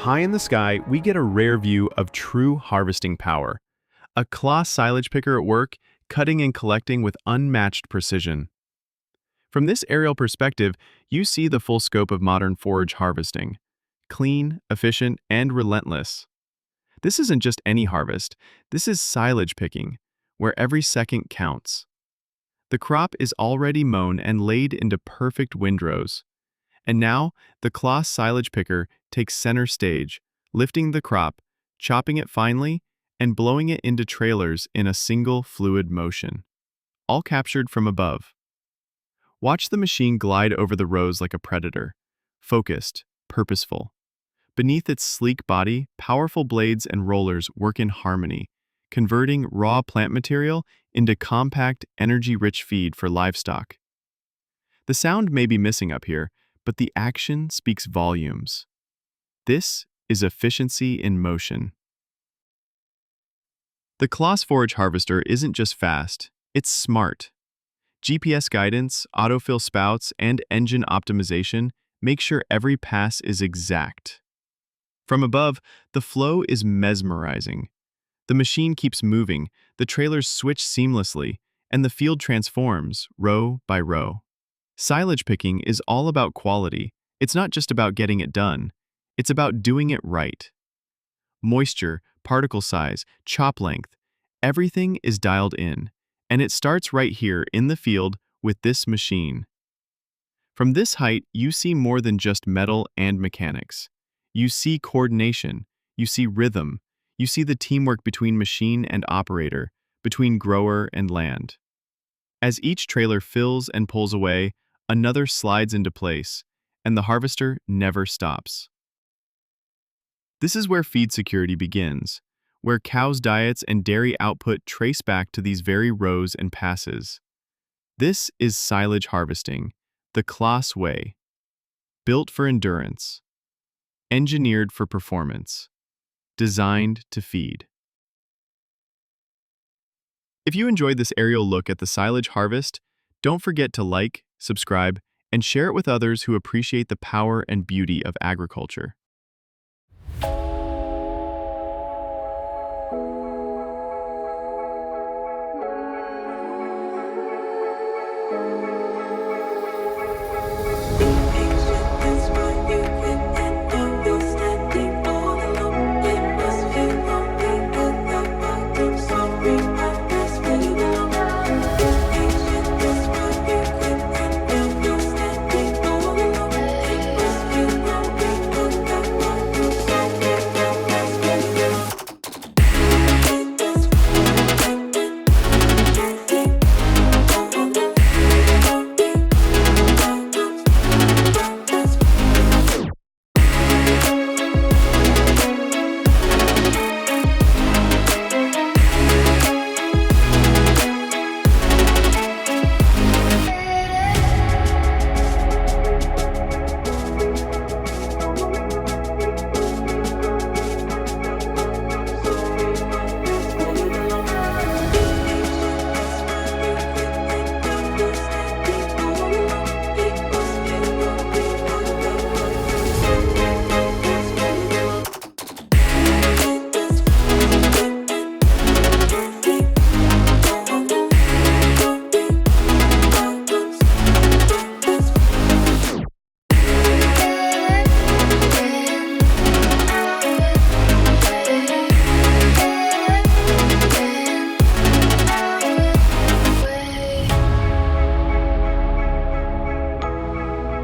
High in the sky, we get a rare view of true harvesting power. A CLAAS silage picker at work, cutting and collecting with unmatched precision. From this aerial perspective, you see the full scope of modern forage harvesting. Clean, efficient, and relentless. This isn't just any harvest, this is silage picking, where every second counts. The crop is already mown and laid into perfect windrows. And now, the CLAAS silage picker takes center stage, lifting the crop, chopping it finely, and blowing it into trailers in a single fluid motion, all captured from above. Watch the machine glide over the rows like a predator, focused, purposeful. Beneath its sleek body, powerful blades and rollers work in harmony, converting raw plant material into compact, energy-rich feed for livestock. The sound may be missing up here, but the action speaks volumes. This is efficiency in motion. The CLAAS forage harvester isn't just fast, it's smart. GPS guidance, autofill spouts, and engine optimization make sure every pass is exact. From above, the flow is mesmerizing. The machine keeps moving, the trailers switch seamlessly, and the field transforms row by row. Silage picking is all about quality. It's not just about getting it done. It's about doing it right. Moisture, particle size, chop length, everything is dialed in, and it starts right here in the field with this machine. From this height, you see more than just metal and mechanics. You see coordination, you see rhythm, you see the teamwork between machine and operator, between grower and land. As each trailer fills and pulls away, another slides into place, and the harvester never stops. This is where feed security begins, where cows' diets and dairy output trace back to these very rows and passes. This is silage harvesting, the CLAAS way. Built for endurance, engineered for performance, designed to feed. If you enjoyed this aerial look at the silage harvest, don't forget to like, subscribe, and share it with others who appreciate the power and beauty of agriculture.